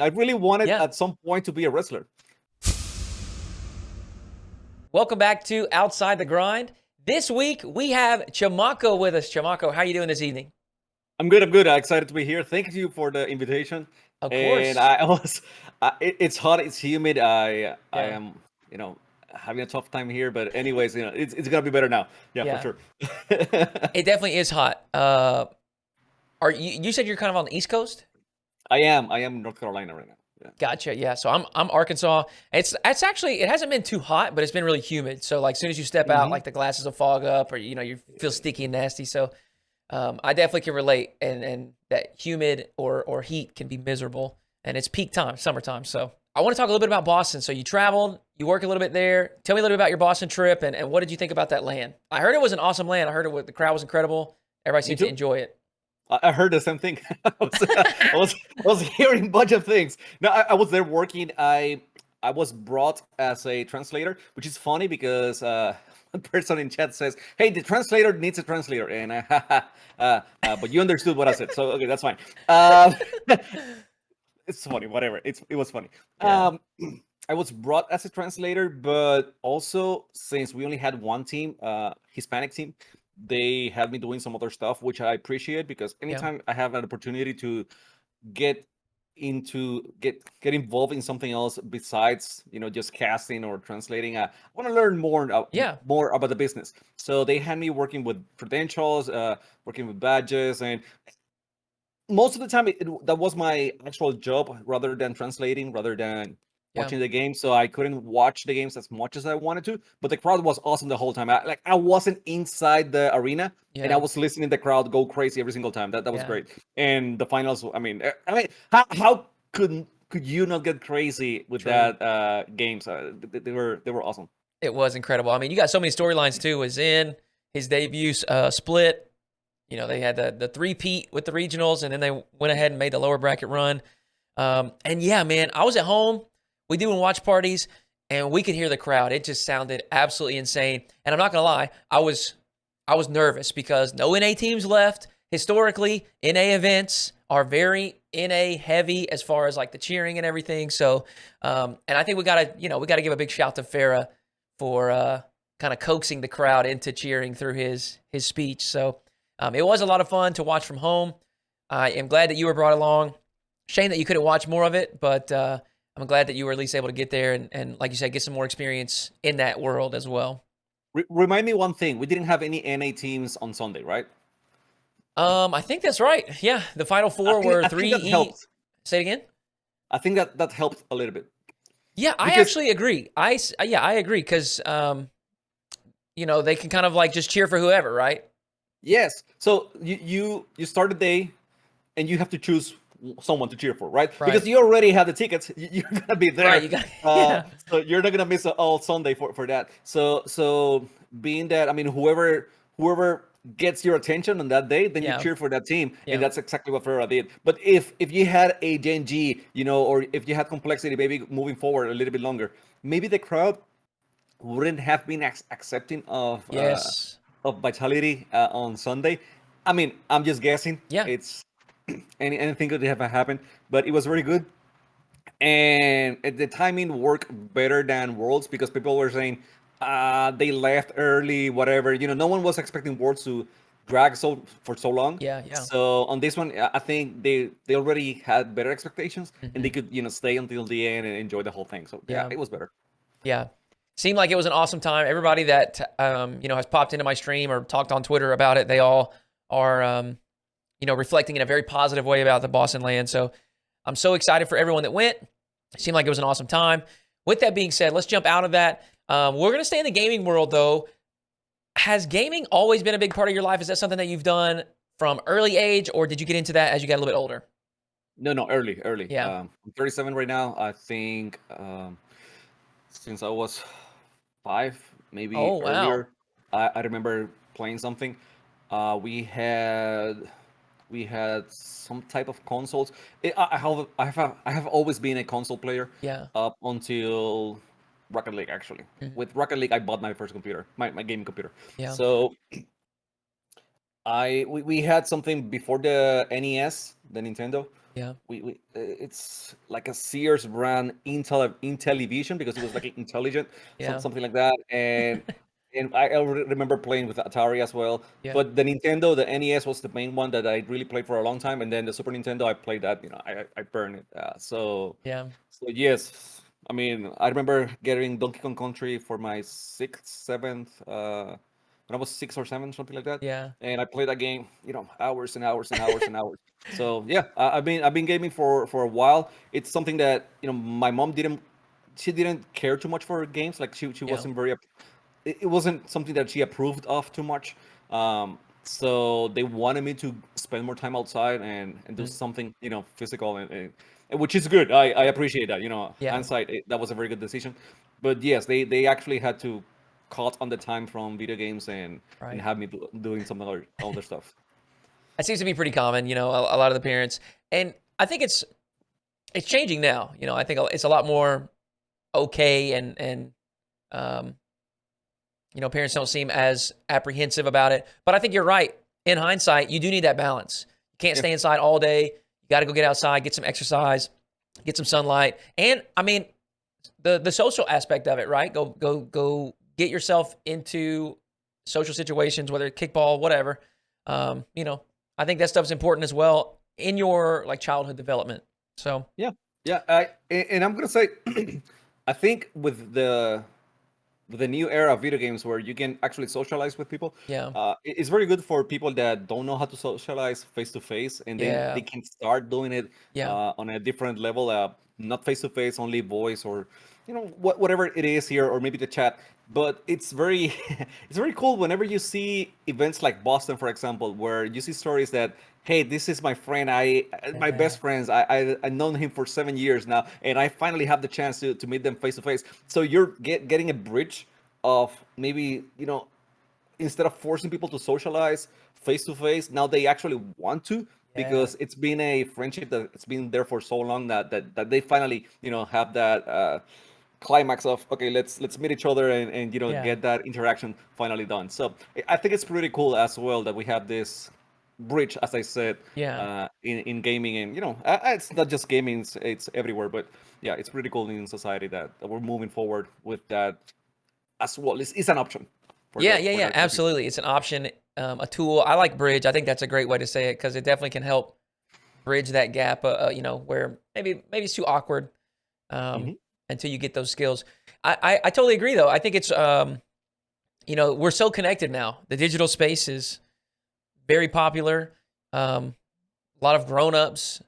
I really wanted Yeah. at some point to be a wrestler. Welcome back to Outside the Grind. This week we have Chamako with us. Chamako, how are you doing this evening? I'm good. I'm good. I'm excited to be here. Thank you for the invitation. Of And course. I was, it's hot. It's humid. I Yeah. am, having a tough time here. But anyways, it's gonna be better now. Yeah, for Yeah. sure. It definitely is hot. Are you said you're kind of on the East Coast? I am. I am in North Carolina right now. Yeah. Gotcha. Yeah. So I'm Arkansas. It's actually it hasn't been too hot, but it's been really humid. So like as soon as you step out, Hmm. like the glasses will fog up, or you feel sticky and nasty. So I definitely can relate, and that humid or heat can be miserable, and it's peak time, summertime. So I want to talk a little bit about Boston. So you traveled, you work a little bit there. Tell me a little bit about your Boston trip, and what did you think about that land? I heard it was an awesome land. I heard the crowd was incredible. Everybody Me seemed to too. enjoy it. I heard the same thing. I was hearing a bunch of things. No, I was there working. I was brought as a translator, which is funny because one person in chat says, "Hey, the translator needs a translator," and but you understood what I said, so okay, that's fine. Um, it's funny, whatever. It was funny. Yeah. Um, I was brought as a translator, but also since we only had one team, Hispanic team, they had me doing some other stuff, which I appreciate because Yeah. anytime I have an opportunity to get get involved in something else besides just casting or translating, I want to learn Yeah. more about the business. So they had me working with credentials, working with badges, and most of the time that was my actual job rather than translating, rather than Yeah. watching the game. So I couldn't watch the games as much as I wanted to, but the crowd was awesome the whole time. I wasn't inside the arena, and I Yeah. was listening the crowd go crazy every single time. That was Yeah. great. And the finals, I mean, how could you not get crazy with True. that games? They were awesome. It was incredible. I mean, you got so many storylines too. Was in his debut split. They had the three-peat with the regionals, and then they went ahead and made the lower bracket run. And yeah, man, I was at home. We doing watch parties, and we could hear the crowd. It just sounded absolutely insane. And I'm not gonna lie, I was nervous because no NA teams left. Historically, NA events are very NA heavy as far as like the cheering and everything. So, and I think we gotta give a big shout to Farah for kind of coaxing the crowd into cheering through his speech. So it was a lot of fun to watch from home. I am glad that you were brought along. Shame that you couldn't watch more of it, but I'm glad that you were at least able to get there and, like you said, get some more experience in that world as well. Remind me one thing: we didn't have any NA teams on Sunday, right? I think that's right. Yeah, the final I four think were I think three that E. helped. Say it again. I think that helped a little bit Yeah, I because actually agree. I agree because they can kind of like just cheer for whoever, right? yes. So you start the day and you have to choose someone to cheer for, right? Right. Because you already have the tickets. You're gonna be Right. You there, got yeah. so you're not gonna miss all Sunday for that. So being that, I mean, whoever gets your attention on that day, then you Yeah. cheer for that team, and Yeah. that's exactly what Ferreira did. But if you had a Gen G, or if you had complexity, maybe moving forward a little bit longer, maybe the crowd wouldn't have been accepting Yes. of Vitality on Sunday. I mean, I'm just guessing. Yeah. It's anything could have happened, but it was very good, and the timing worked better than Worlds because people were saying they left early, whatever. No one was expecting Worlds to drag for so long. Yeah. Yeah. So on this one, I think they already had better expectations, and they Hmm. could stay until the end and enjoy the whole thing. So yeah, Yeah. it was better. Yeah. Seemed like it was an awesome time. Everybody that has popped into my stream or talked on Twitter about it, they all are reflecting in a very positive way about the Boston land. So I'm so excited for everyone that went. It seemed like it was an awesome time. With that being said, let's jump out of that. We're going to stay in the gaming world though. Has gaming always been a big part of your life? Is that something that you've done from early age, or did you get into that as you got a little bit older? No, no, early, early. Yeah. I'm 37 right now. I think since I was 5, maybe Oh, wow. earlier, I remember playing something. We had some type of consoles. I have always been a console player Yeah. up until Rocket League. Actually, Mhm. with Rocket League, I bought my first computer, my gaming computer. Yeah. So we had something before the NES, the Nintendo. Yeah. It's like a Sears brand Intellivision because it was like intelligent, Yeah. something like that. And I remember playing with Atari as well. Yeah. But the Nintendo, the NES was the main one that I really played for a long time, and then the Super Nintendo, I played that. I burned it. Yeah. So yes, I mean, I remember getting Donkey Kong Country for my sixth, seventh, when I was 6 or 7, something like that, Yeah. and I played that game, hours and hours and hours and hours. So yeah, I've been gaming for a while. It's something that my mom didn't care too much for games. Like she Yeah. wasn't very it wasn't something that she approved of too much. So they wanted me to spend more time outside and do Mm. something, physical, and which is good. I appreciate that. Yeah. Hindsight, that was a very good decision. But yes, they actually had to cut on the time from video games and Right. have me doing some other stuff. That seems to be pretty common, a lot of the parents. And I think it's changing now. I think it's a lot more okay, and um, parents don't seem as apprehensive about it. But I think you're right. In hindsight, you do need that balance. You can't Yeah, stay inside all day. You got to go get outside, get some exercise, get some sunlight. And I mean, the social aspect of it, right? Go get yourself into social situations, whether it's kickball, whatever. I think that stuff's important as well in your like childhood development. So yeah, yeah. And I'm gonna say, I think with the new era of video games where you can actually socialize with people, yeah, it's very good for people that don't know how to socialize face to face, and then they yeah, can start doing it yeah, on a different level, not face to face, only voice, or whatever it is here, or maybe the chat. But it's very it's very cool whenever you see events like Boston, for example, where you see stories that, hey, this is my friend, my yeah, best friends, I've known him for 7 years now, and I finally have the chance to meet them face to face. So you're getting a bridge of maybe, instead of forcing people to socialize face to face, now they actually want to, yeah, because it's been a friendship that it's been there for so long that they finally, have that climax of, okay, let's meet each other and yeah, get that interaction finally done. So I think it's pretty cool as well that we have this bridge, as I said, yeah. in gaming, and it's not just gaming, it's everywhere. But yeah, it's pretty cool in society that we're moving forward with that as well. It's an option for Yeah, the yeah, for yeah, the people. absolutely. It's an option, a tool. I like bridge. I think that's a great way to say it because it definitely can help bridge that gap. Where maybe it's too awkward um, Hmm. until you get those skills. I totally agree though. I think it's we're so connected now. The digital space is very popular. A lot of grown-ups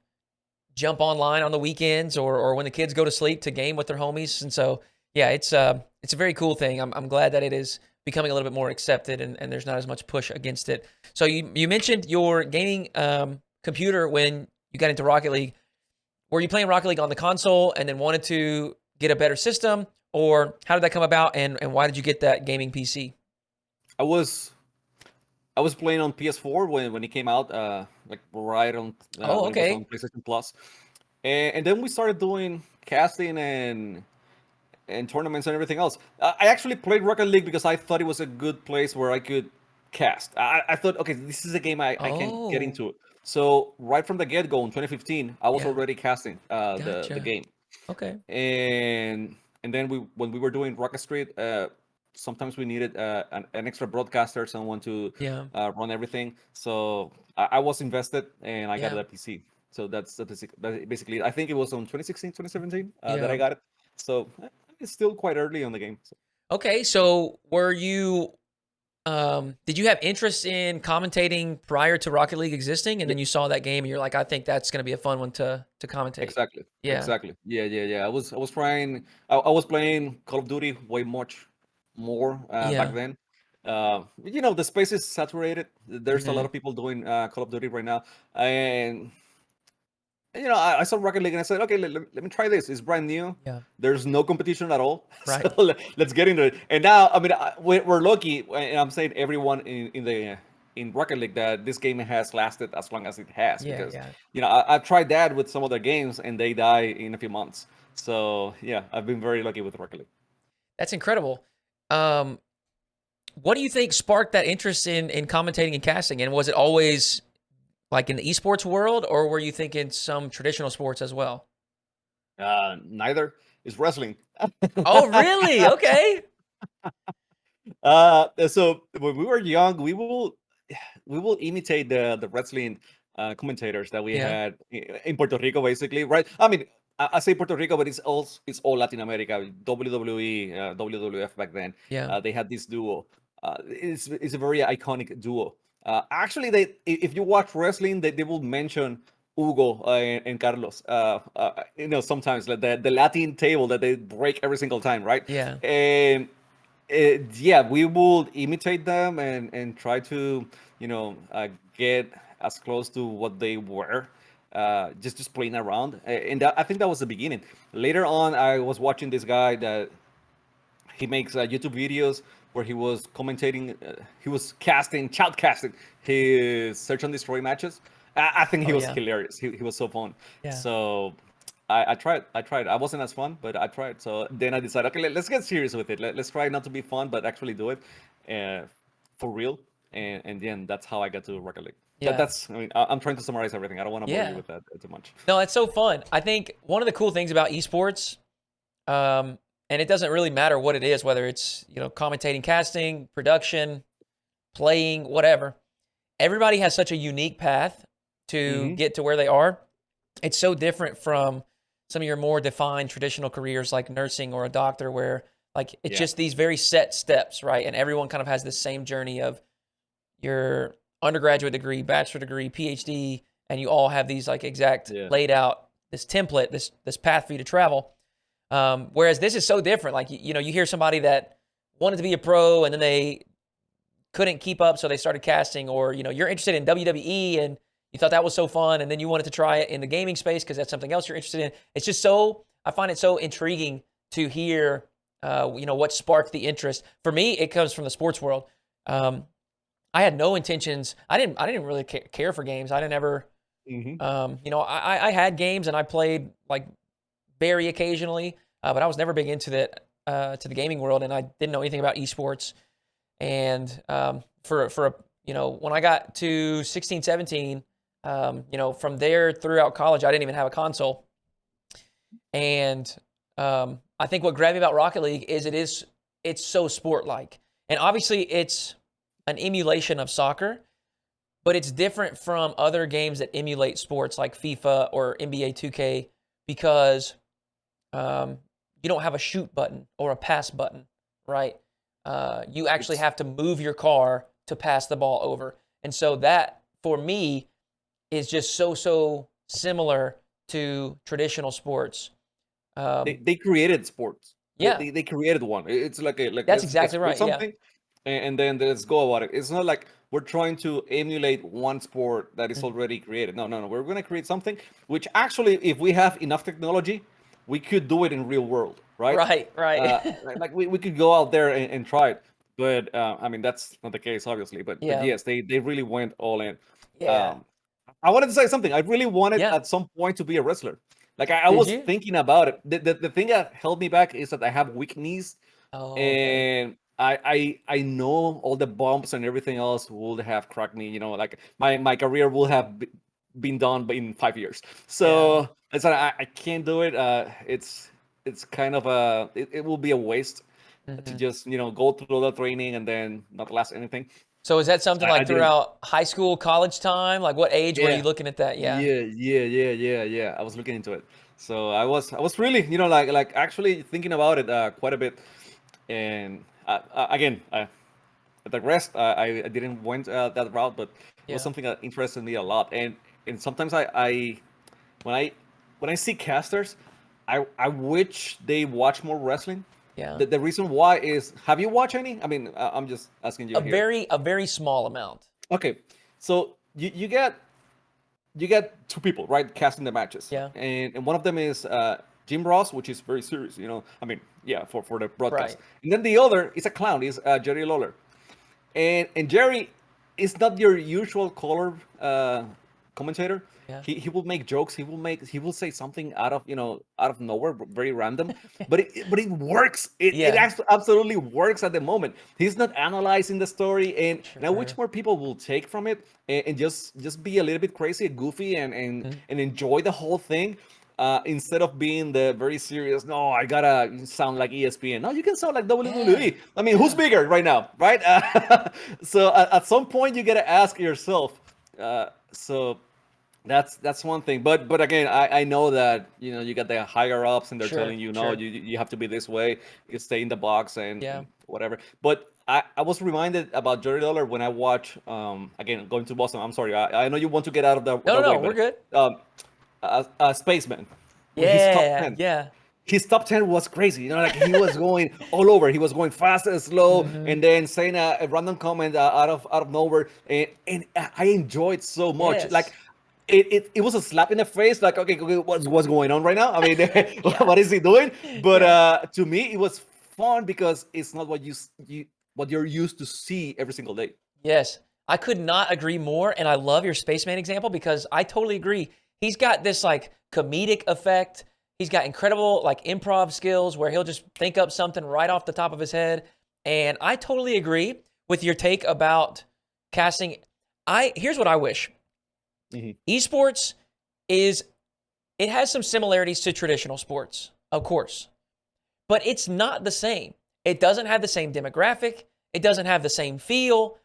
jump online on the weekends or when the kids go to sleep to game with their homies. And so, yeah, it's a very cool thing. I'm glad that it is becoming a little bit more accepted and there's not as much push against it. So you mentioned your gaming computer when you got into Rocket League. Were you playing Rocket League on the console and then wanted to get a better system, or how did that come about and why did you get that gaming PC? I was I was playing on PS4 when it came out, like right on Oh, when it was on okay. PlayStation Plus, and then we started doing casting and tournaments and everything else. I actually played Rocket League because I thought it was a good place where I could cast. I thought, okay, this is a game I can get Oh, into. So right from the get go in 2015, I was yeah. already casting the Gotcha. game, Okay. and then when we were doing Rocket Street, sometimes we needed an extra broadcaster, someone to Yeah. run everything. So I was invested, and I got Yeah. a PC. So that's basically it. I think it was on 2016, 2017 that I Yeah. got it. So it's still quite early on the game. So. Okay, so were you did you have interest in commentating prior to Rocket League existing and Yeah, then you saw that game and you're like, I think that's going to be a fun one to commentate. exactly, Yeah. exactly. Yeah, yeah, yeah. I was trying. I was playing Call of Duty way much more back Yeah. then. The space is saturated. There's a lot Mhm. of people doing Call of Duty right now, and I saw Rocket League and I said, okay, let me try this. It's brand new. Yeah. There's no competition at all, so Right. let's get into it. And now, I mean, we're lucky, and I'm saying everyone in Rocket League, that this game has lasted as long as it has, Yeah, because yeah. I've tried that with some other games and they die in a few months. So yeah, I've been very lucky with Rocket League. That's incredible. Um what do you think sparked that interest in commentating and casting, and was it always like in the esports world, or were you thinking some traditional sports as well? Neither is wrestling. Oh, really? Okay. So when we were young, we will imitate the wrestling commentators that we Yeah. had in Puerto Rico, basically, right? I mean, I say Puerto Rico, but it's all Latin America. WWE, WWF back then, Yeah. they had this duo. It's a very iconic duo. Actually, if you watch wrestling, they will mention Hugo and Carlos. Sometimes like the Latin table that they break every single time, right? Yeah. And yeah, we will imitate them and try to get as close to what they were, just playing around. And I think that was the beginning. Later on, I was watching this guy that he makes YouTube videos where he was shoutcasting his Search and Destroy matches. I think he Oh, was yeah. hilarious. He was so fun. Yeah. So I tried. I wasn't as fun, but I tried. So then I decided, okay, let's get serious with it. Let's try not to be fun, but actually do it uh, for real. And then that's how I got to Rocket League. Yeah. I mean, I'm trying to summarize everything. I don't want to bore you Yeah. with that too much. No, it's so fun. I think one of the cool things about esports, and it doesn't really matter what it is, whether it's, commentating, casting, production, playing, whatever. Everybody has such a unique path to Hmm. get to where they are. It's so different from some of your more defined traditional careers like nursing or a doctor, where like it's Yeah. just these very set steps, right? And everyone kind of has this same journey of your undergraduate degree, bachelor degree, PhD, and you all have these like exact Yeah. laid out this template, this path for you to travel. Whereas this is so different. Like you hear somebody that wanted to be a pro and then they couldn't keep up, so they started casting, or you're interested in WWE and you thought that was so fun, and then you wanted to try it in the gaming space because that's something else you're interested in. It's just I find it so intriguing to hear, what sparked the interest. For me, it comes from the sports world. Um, I had no intentions. I didn't really care for games. I didn't ever, Hmm. I had games and I played like very occasionally, but I was never big into to the gaming world, and I didn't know anything about esports. And when I got to 16, 17, from there throughout college, I didn't even have a console. And I think what grabbed me about Rocket League is it's so sport like, and obviously it's an emulation of soccer, but it's different from other games that emulate sports like FIFA or NBA 2K because um, you don't have a shoot button or a pass button, right? You actually It's have to move your car to pass the ball over. And so that, for me, is just so similar to traditional sports. they, Um, they created sports. They, yeah, they, they created one. It's like that's let's exactly create right. Yeah. something, and then let's go about it. It's not like we're trying to emulate one sport that is Mhm. already created. No, no, no. We're gonna create something which actually, if we have enough technology, we could do it in real world, right? Right, right. Like we could go out there and try it. But I mean, that's not the case, obviously. But Yeah, yes, they really went all in. yeah, Um, I wanted to say something. I really wanted yeah. at some point to be a wrestler. Like I Did was you? thinking about it. The thing that held me back is that I have weak knees, Oh, okay. and I know all the bumps and everything else would have cracked me. Like my career will have been done in 5 years. Yeah. So I said I can't do it. It's kind of it will be a waste to Hmm. just go through all the training and then not last anything. So is that So something I like didn't. throughout high school, college time? Like what age were you Yeah. looking at that? Yeah. Yeah. I was looking into it. So I was really, like actually thinking about it quite a bit. And again, at the rest, I didn't went that route, but it was Yeah. something that interested me a lot. And sometimes when I when I see casters, I wish they watch more wrestling. Yeah. The reason why is, have you watched any? I mean, I'm just asking you here. A very small amount. Okay, so you get two people, right, casting the matches, Yeah. and one of them is Jim Ross, which is very serious. I mean, yeah, for the broadcast, Right. and then the other is a clown, is Jerry Lawler, and Jerry is not your usual color commentator. Yeah. He will make jokes. He will say something out of nowhere, very random, but it works. It Yeah. absolutely works at the moment. He's not analyzing the story, and I wish Sure. more people will take from it and just be a little bit crazy, goofy, Mhm. and enjoy the whole thing. Instead of being the very serious, no, I gotta sound like ESPN. No, you can sound like Yeah. WWE. I mean, who's Yeah. bigger right now, right? So at some point, you gotta ask yourself. So that's one thing. But again, I know that you got the higher ups and they're Sure. telling you no, Sure. you have to be this way, you stay in the box Yeah. and whatever. But I was reminded about Jerry Lawler when I watch again going to Boston. I'm sorry, I know you want to get out of No, the no, way, no. We're but good. Spaceman, when he's top Yeah. 10, Yeah. his top 10 was crazy. Like he was going all over. He was going fast and slow, Hmm. and then saying a random comment out of nowhere, and I enjoyed so much. Like Yes. it was a slap in the face. Like, okay, what's going on right now? I mean, Yeah. what is he doing? But Yeah. to me, it was fun because it's not what you're used to see every single day. Yes. I could not agree more. And I love your spaceman example because I totally agree. He's got this like comedic effect. He's got incredible like improv skills where he'll just think up something right off the top of his head. And I totally agree with your take about casting. Here's what I wish. Mhm. Esports is it has some similarities to traditional sports, of course, but it's not the same. It doesn't have the same demographic, it doesn't have the same feel,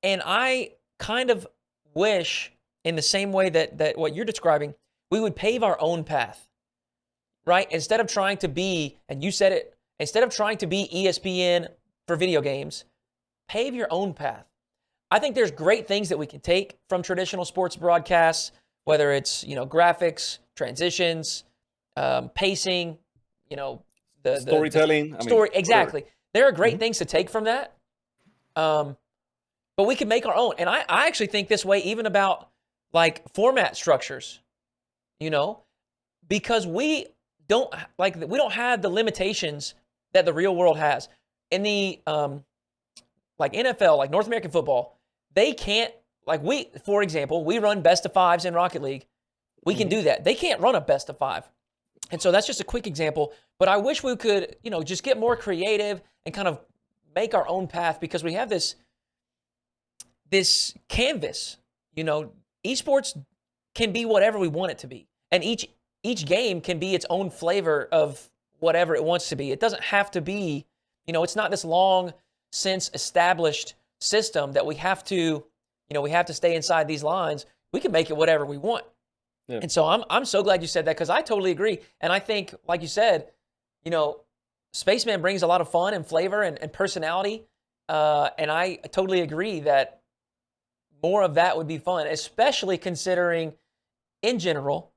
and I kind of wish in the same way that what you're describing, we would pave our own path, right? Instead of trying to be, and you said it, instead of trying to be ESPN for video games, pave your own path. I think there's great things that we can take from traditional sports broadcasts, whether it's graphics, transitions, pacing, you know the Storytelling. I mean, story. whatever. Exactly, there are great Mhm. things to take from that, um, but we can make our own. And I actually think this way even about like format structures, you know, because we don't have the limitations that the real world has in the like NFL, like North American football, they can't like for example, we run best of fives in Rocket League. We can Mhm. do that. They can't run a best of five. And so that's just a quick example. But I wish we could, just get more creative and kind of make our own path because we have this canvas. Esports can be whatever we want it to be. And each game can be its own flavor of whatever it wants to be. It doesn't have to be, it's not this long since established system that we have to stay inside these lines. We can make it whatever we want. Yeah. And so I'm so glad you said that because I totally agree. And I think, like you said, Spaceman brings a lot of fun and flavor and personality. And I totally agree that more of that would be fun, especially considering in general,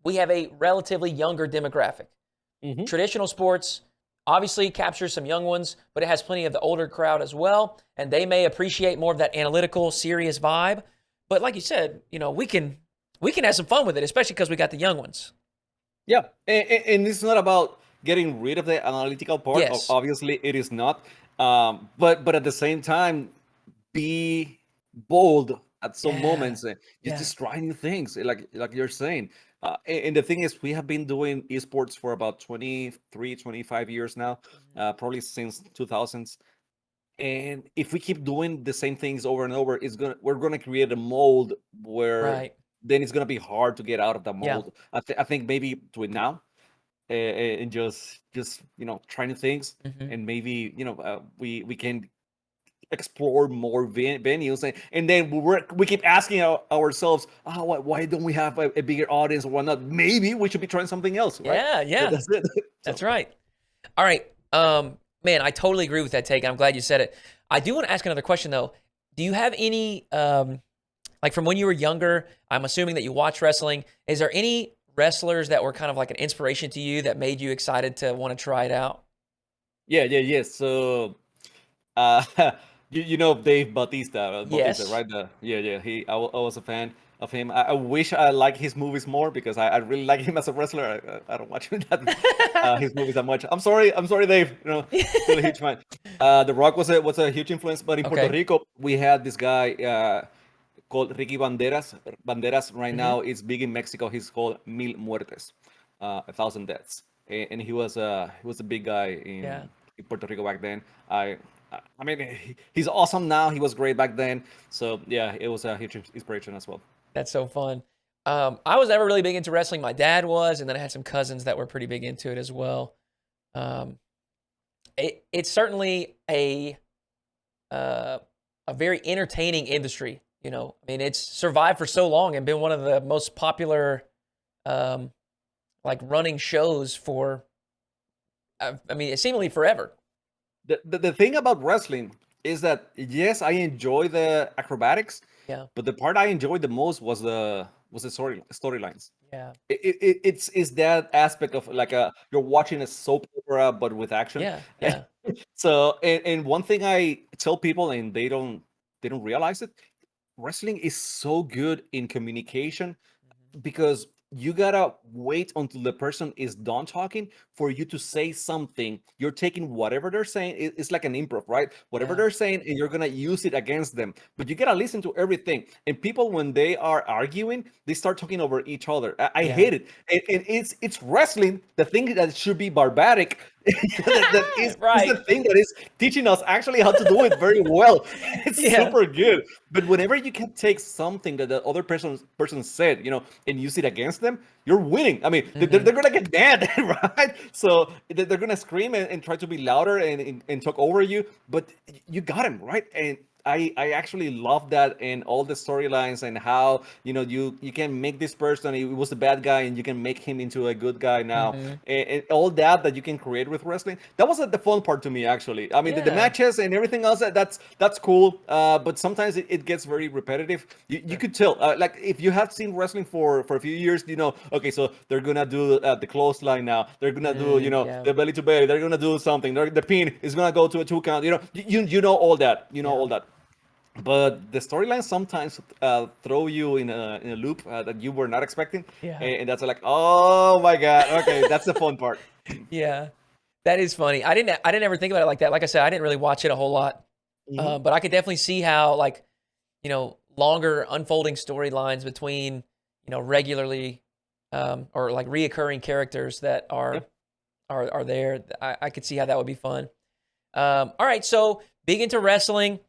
we have a relatively younger demographic. Mhm. Traditional sports obviously captures some young ones, but it has plenty of the older crowd as well. And they may appreciate more of that analytical, serious vibe. But like you said, we can have some fun with it, especially because we got the young ones. Yeah, and it's not about getting rid of the analytical part. Yes. Obviously, it is not. But at the same time, be bold at some Yeah. moments. Yeah. Just try new things, like you're saying. And the thing is, we have been doing esports for about 23, 25 years now, Mhm. probably since 2000s. And if we keep doing the same things over and over, we're gonna create a mold where Right. then it's gonna be hard to get out of the Yeah. mold. I think maybe do it now and just try new things, Hmm. and maybe we can explore more venues, and then we keep asking ourselves, why don't we have a bigger audience or whatnot? Maybe we should be trying something else, right? Yeah. So Yeah. that's it. That's So right. All right. Man, I totally agree with that take. And I'm glad you said it. I do want to ask another question though. Do you have any like from when you were younger? I'm assuming that you watch wrestling. Is there any wrestlers that were kind of like an inspiration to you that made you excited to want to try it out? yeah. So Uh, you know Dave Bautista, Yes. right? Yeah. I was a fan of him. I wish I liked his movies more because I really like him as a wrestler. I don't watch him his movies that much. I'm sorry, Dave. Still a huge fan. The Rock was a huge influence, but in Puerto Okay. Rico we had this guy called Ricky Banderas. Banderas right Hmm. now is big in Mexico. He's called Mil Muertes, 1,000 deaths, and he was a big guy Yeah, in Puerto Rico back then. I mean, he's awesome now. He was great back then. So yeah, it was a huge inspiration as well. that's so fun. I was never really big into wrestling. My dad was, and then I had some cousins that were pretty big into it as well. Um, it's certainly uh, a very entertaining industry. You know, I mean, it's survived for so long and been one of the most popular, um, like running shows for, I mean, seemingly forever. The thing about wrestling is that yes, I enjoy the acrobatics, Yeah, but the part I enjoyed the most was the storylines. yeah, It's that aspect of like a you're watching a soap opera but with action. yeah, yeah, So and one thing I tell people and they don't realize it, wrestling is so good in communication mhm, because you gotta wait until the person is done talking for you to say something. You're taking whatever they're saying. It's like an improv, right? Whatever yeah, they're saying, and you're gonna use it against them. But you gotta listen to everything. And people, when they are arguing, they start talking over each other. I yeah. hate it. And it's wrestling. The thing that should be barbaric. That is the Right. thing that is teaching us actually how to do it very well. It's Yeah. super good. But whenever you can take something that the other person said, and use it against them, you're winning. I mean, Hmm. they're gonna get mad, right? So they're gonna scream and try to be louder and talk over you, but you got him right. And I actually love that in all the storylines and how you can make this person, he was a bad guy, and you can make him into a good guy now, Hmm. and all that you can create with wrestling. That was the fun part to me, actually. I mean, the Yeah. matches and everything else, that's cool, but sometimes it gets very repetitive. You Sure. could tell, like if you have seen wrestling for a few years, okay, so they're gonna do the clothesline now, they're gonna do Yeah. the belly to belly, they're gonna do something, the pin is gonna go to a 2 count. You know all that, Yeah. but the storyline sometimes throw you in a loop that you were not expecting, Yeah. and that's like, oh my god, okay, that's the fun part. Yeah. That is funny. I didn't ever think about it like that. Like I said, I didn't really watch it a whole lot. Hmm. But I could definitely see how, like, longer unfolding storylines between, regularly, or like reoccurring characters that Yep. are there. I could see how that would be fun. All right, so big into wrestling,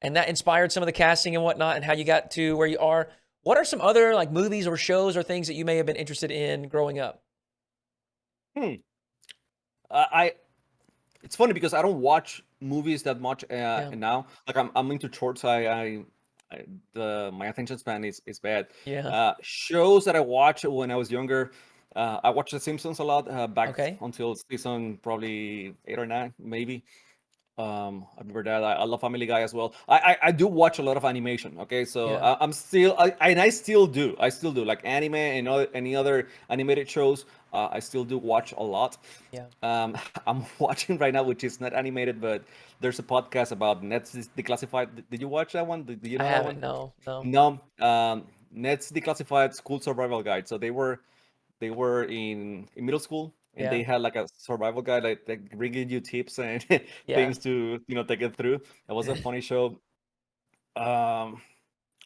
and that inspired some of the casting and whatnot, and how you got to where you are. What are some other like movies or shows or things that you may have been interested in growing up? Hmm. I It's funny because I don't watch movies that much Yeah, now. Like I'm into shorts. I the my attention span is bad. yeah, Shows that I watched when I was younger. I watched The Simpsons a lot back okay, until season probably 8 or 9, maybe. I remember that. I love Family Guy as well. I do watch a lot of animation. Okay, so yeah, I'm still and I still do like anime and any other animated shows. I still do watch a lot. yeah. I'm watching right now, which is not animated, but there's a podcast about Nets Declassified. Did you watch that one? Do you I know that haven't. one? No, no. No. Nets Declassified School Survival Guide. So they were in middle school, and they Yeah, had like a survival guide, like bringing you tips and yeah, things to take it through. It was a funny show. Um,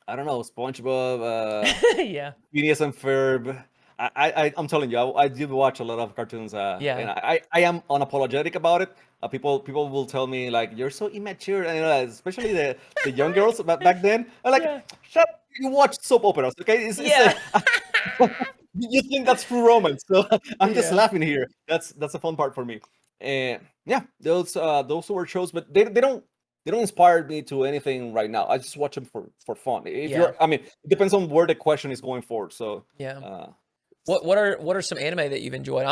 I don't know, SpongeBob, yeah, Phineas and Ferb. I'm telling you, I did watch a lot of cartoons, and yeah, I am unapologetic about it. People will tell me like you're so immature, and especially the young girls back then. I'm like, yeah, shut. You watch soap operas, okay? It's yeah, you think that's true romance, so I'm just yeah, laughing here. That's a fun part for me. And yeah, those were shows, but they don't inspire me to anything right now. I just watch them for fun. If yeah, I mean, it depends on where the question is going forward. So, yeah. uh, What are some anime that you've enjoyed?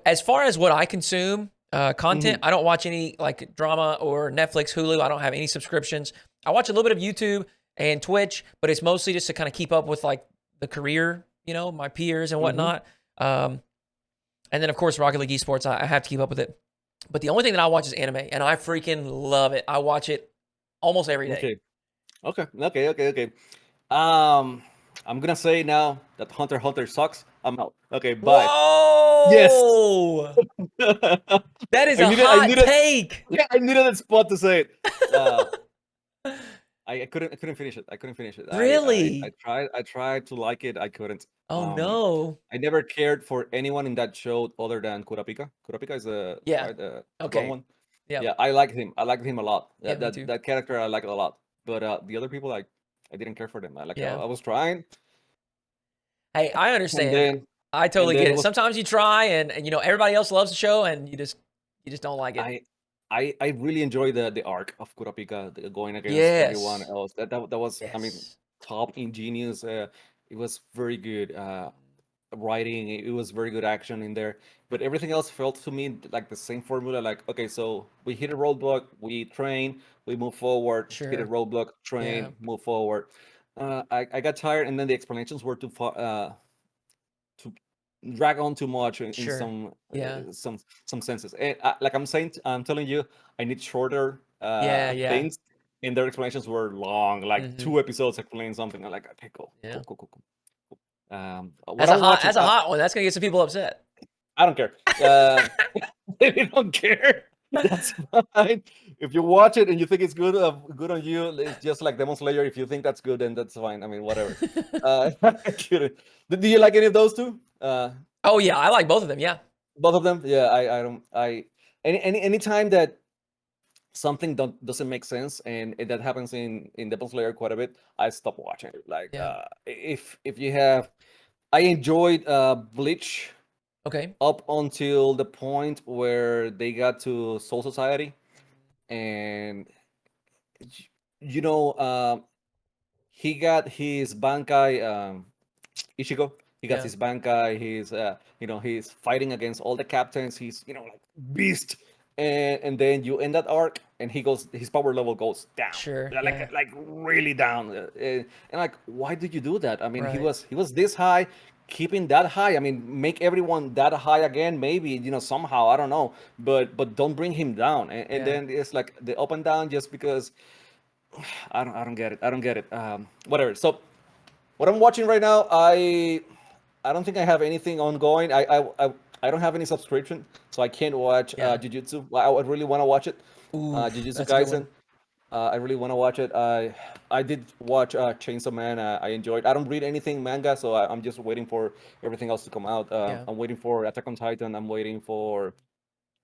As far as what I consume content, mhm. I don't watch any like drama or Netflix, Hulu. I don't have any subscriptions. I watch a little bit of YouTube and Twitch, but it's mostly just to kind of keep up with like the career, my peers and Mhm. whatnot. And then of course Rocket League Esports, I have to keep up with it. But the only thing that I watch is anime, and I freaking love it. I watch it almost every day. Okay. Okay. Um, I'm gonna say now that Hunter x Hunter sucks. I'm out. Okay, bye. Yes. Whoa! I That is a needed. I hot needed. take. Yeah, I needed a spot to say it. Uh, I couldn't finish it. I couldn't finish it. Really? I tried to like it. I couldn't. Oh Um, no. I never cared for anyone in that show other than Kurapika. Kurapika is Yeah. right the blonde Okay. one. Yep. Yeah, I liked him. I liked him a lot. Yeah, That me that too. that character I liked a lot. But the other people, I didn't care for them. Yeah. I was trying, Hey, I and understand. then I and totally then get it it. was Sometimes you try and everybody else loves the show and you just don't like it. I I really enjoy the arc of Kurapika going against everyone Yes. else. That was, I mean, Yes. top ingenious. It was very good writing. It was very good action in there. But everything else felt to me like the same formula. Like, okay, so we hit a roadblock, we train, we move forward. Hit a Sure. roadblock, Yeah. train, move forward. I got tired, and then the explanations were too far. To drag on too much in Sure. Yeah. some senses. And like I'm saying, I'm telling you, I need shorter Yeah, yeah. things, and their explanations were long, like Mhm. 2 episodes explaining something. I'm like, okay, cool, Yeah. cool, cool, cool, cool. What I'm watching, That's a hot one. That's gonna get some people upset. I don't care. If you don't care, that's fine. If you watch it and you think it's good on you, it's just like Demon Slayer. If you think that's good, then that's fine. I mean, whatever. I kidding. Do you like any of those two? Oh yeah, I like both of them. Yeah. Both of them? Yeah, I don't anytime that something doesn't make sense, and that happens in Demon Slayer quite a bit, I stop watching it. Like Yeah. if you have I enjoyed Bleach Okay. up until the point where they got to Soul Society, and y- you know he got his Bankai Ichigo. He got Yeah. his Bankai. He's he's fighting against all the captains. He's like beast, and then you end that arc, and his power level goes down, Sure. like Yeah. like really down. And like, why did you do that? I mean, Right. he was this high. Keeping that high, I mean, make everyone that high again, maybe somehow, I don't know, but don't bring him down. And Yeah. then it's like the up and down just because I don't get it. I don't get it. Whatever. So what I'm watching right now, I don't think I have anything ongoing. I don't have any subscription, so I can't watch Yeah. Jujutsu. I would really want to watch it. Oof, Jujutsu that's a good one. Kaisen. I really want to watch it. I did watch Chainsaw Man. I enjoyed. I don't read anything manga, so I'm just waiting for everything else to come out. Yeah. I'm waiting for Attack on Titan. I'm waiting for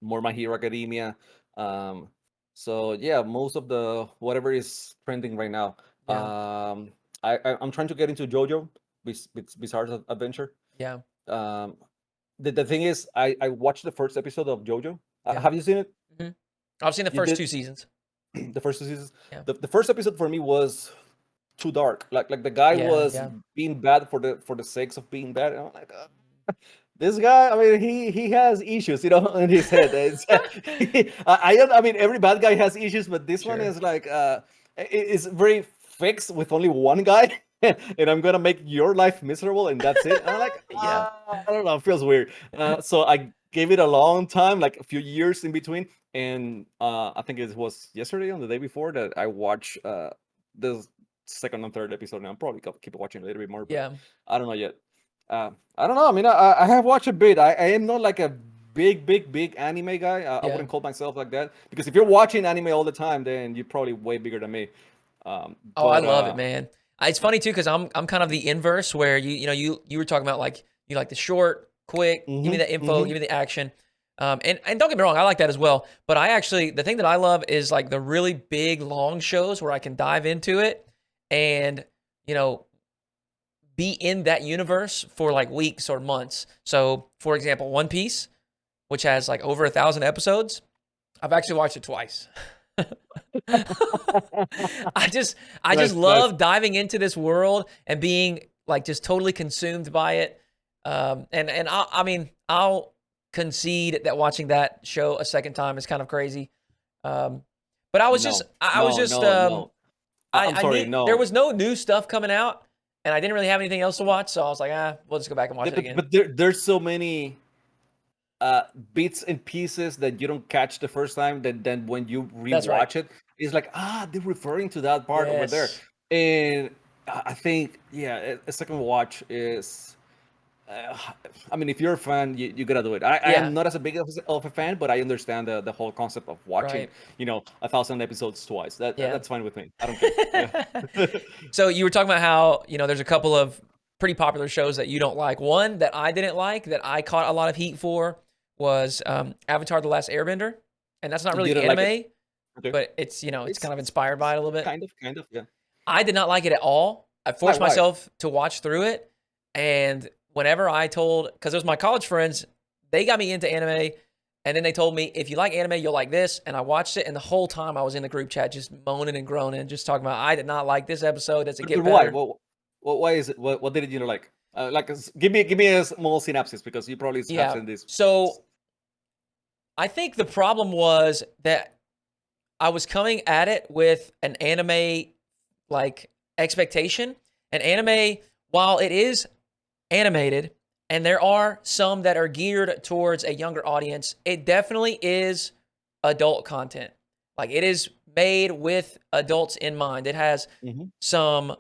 more My Hero Academia. Um, so yeah, most of the whatever is trending right now. Yeah. I'm trying to get into JoJo, Bizarre Adventure. Yeah. Um, the thing is, I watched the first episode of JoJo. Yeah. Have you seen it? hmm I've seen the You first did 2 seasons. the first two seasons. Yeah. The first episode for me was too dark. Like the guy Yeah. was Yeah. being bad for the sakes of being bad. And I'm like, this guy, I mean, he has issues, in his head. I mean, every bad guy has issues, but this one Sure. is like, it's very fixed with only one guy, and I'm gonna make your life miserable, and that's it. And I'm like, Yeah. I don't know, it feels weird. So I gave it a long time, like a few years in between, and I think it was yesterday on the day before that I watched the second and third episode. And I'm probably gonna keep watching a little bit more, but Yeah. I don't know yet. I don't know. I mean, I have watched a bit. I am not like a big anime guy. I Yeah. wouldn't call myself like that because if you're watching anime all the time, then you're probably way bigger than me. Oh, I But love it, man. It's funny too because I'm kind of the inverse where you were talking about like you like the short, quick, give me hmm the info, hmm give me the action. And don't get me wrong, I like that as well. But I actually the thing that I love is like the really big long shows where I can dive into it and you know be in that universe for like weeks or months. So, for example, One Piece, which has like over 1,000 episodes, I've actually watched it twice. I just I just nice, nice. love diving into this world and being like just totally consumed by it. And I mean I'll concede that watching that show a second time is kind of crazy. But I was just No, I was no, just no, no. I'm I sorry. need there No, was no new stuff coming out and I didn't really have anything else to watch, so I was like, we'll just go back and watch it again. but there's so many bits and pieces that you don't catch the first time. That then when you That's right. rewatch it, it's like they're referring to that part over there. Yes. And I think yeah, a second watch is uh, I mean, if you're a fan, you gotta do it. I Yeah, am not as a big of a fan, but I understand the whole concept of watching, right. 1,000 episodes twice. Yeah. That's fine with me. I don't care. Yeah. So you were talking about how, there's a couple of pretty popular shows that you don't like. One that I didn't like, that I caught a lot of heat for, was Avatar: The Last Airbender, and that's not You really didn't like it. anime, Okay. but it's kind of inspired by It's it a little bit. kind of, yeah. I did not like it at all. I Why? forced Why? myself to watch through it, and whenever I told, because it was my college friends, they got me into anime, and then they told me, if you like anime, you'll like this. And I watched it, and the whole time I was in the group chat just moaning and groaning, just talking about, I did not like this episode. Does it But get why? better? Why is it? What did you like? Give me a small synopsis because you probably have Yeah. seen this. So I think the problem was that I was coming at it with an anime like expectation. An anime, while it is animated, and there are some that are geared towards a younger audience, it definitely is adult content. Like, it is made with adults in mind. It has Mhm. some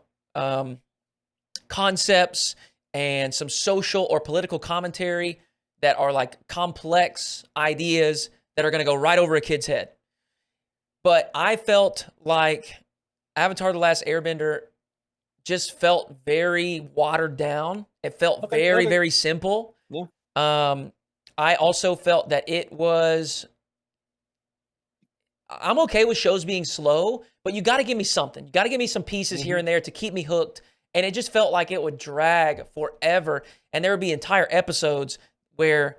concepts and some social or political commentary that are like complex ideas that are going to go right over a kid's head. But I felt like Avatar: The Last Airbender just felt very watered down. It felt Okay. very, Okay. very simple. Yeah. I also felt that it was. I'm okay with shows being slow, but you got to give me something. You got to give me some pieces here Mhm. and there to keep me hooked. And it just felt like it would drag forever. And there would be entire episodes where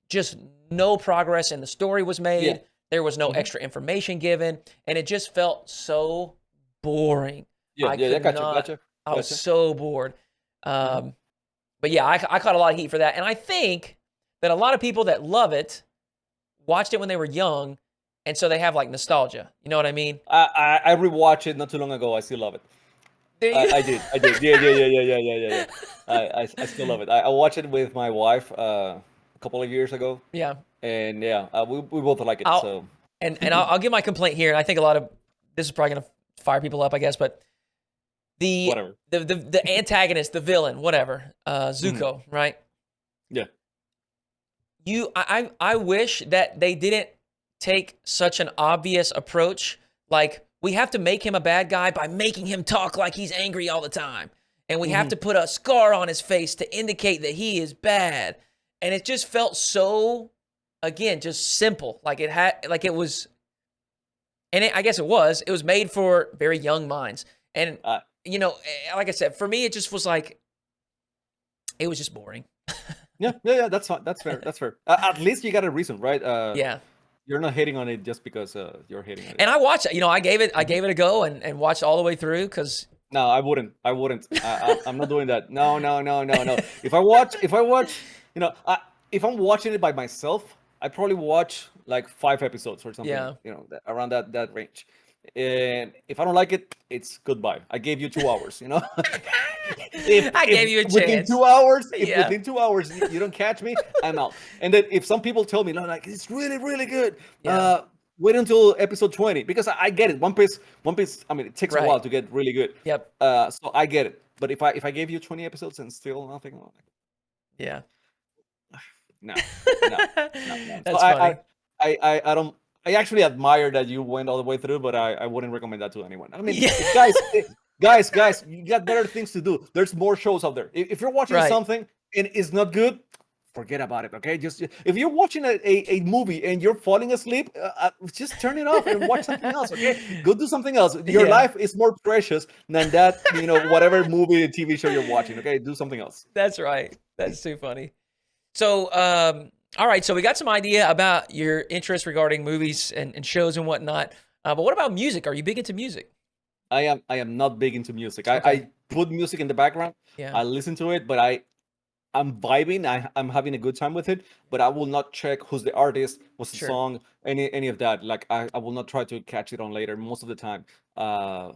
just no progress in the story was Yeah. made. There was no Mhm. extra information given. And it just felt so boring. Yeah. I Yeah. Yeah. could Gotcha. not, Gotcha. I was Gotcha. so bored. Mhm. Um, but yeah, I caught a lot of heat for that. And I think that a lot of people that love it watched it when they were young. And so they have like nostalgia. You know what I mean? I rewatched it not too long ago. I still love it. Do you? I did. I did. Yeah. Yeah. Yeah. Yeah. Yeah. Yeah. Yeah. Yeah. I still love it. I watched it with my wife a couple of years ago, Yeah. and yeah, we both like it. I'll So I'll give my complaint here, and I think a lot of this is probably gonna fire people up, I guess, but the whatever. the antagonist, the villain, whatever, Mhm. Zuko, right? Yeah. I wish that they didn't take such an obvious approach. Like, we have to make him a bad guy by making him talk like he's angry all the time. And we have Mhm. to put a scar on his face to indicate that he is bad. And it just felt so, again, just simple. Like it was, and I guess it was made for very young minds. And, Uh, like I said, for me, it just was like, it was just boring. yeah. Yeah. Yeah. That's fine. That's fair. That's fair. At least you got a reason, right? Yeah. You're not hating on it just because you're hating on it. And I watched it. I Mhm. gave it a go and watched all the way through because No, I wouldn't. I wouldn't. I'm not doing that. No, no, no, no, no. If I watch, if I'm watching it by myself, I probably watch like 5 episodes or something, yeah, around that range. And if I don't like it, it's goodbye. I gave you 2 hours. I If gave you a within chance. 2 hours, if Yeah, within 2 hours you don't catch me, I'm out. And then if some people tell me, no, like it's really, really good, yeah, wait until episode 20 because I get it. One Piece. I mean, it takes a while right. to get really good. Yep. So I get it. But if I gave you 20 episodes and still nothing, I'm like, Yeah. no, no, no, no. So That's funny. I don't. I actually admire that you went all the way through, but I wouldn't recommend that to anyone. I mean, Yeah. guys, you got better things to do. There's more shows out there. If you're watching Right. something and it's not good, forget about it. Okay, just if you're watching a movie and you're falling asleep, just turn it off and watch something else. Okay, go do something else. Your Yeah. life is more precious than that. Whatever movie and TV show you're watching. Okay, do something else. That's right. That's too funny. So, all right. So we got some idea about your interest regarding movies and shows and whatnot. But what about music? Are you big into music? I am not big into music. I, Okay. I put music in the background. Yeah. I listen to it, but I'm vibing. I'm having a good time with it, but I will not check who's the artist, what's the Sure. song, any of that. Like I will not try to catch it on later most of the time. Uh,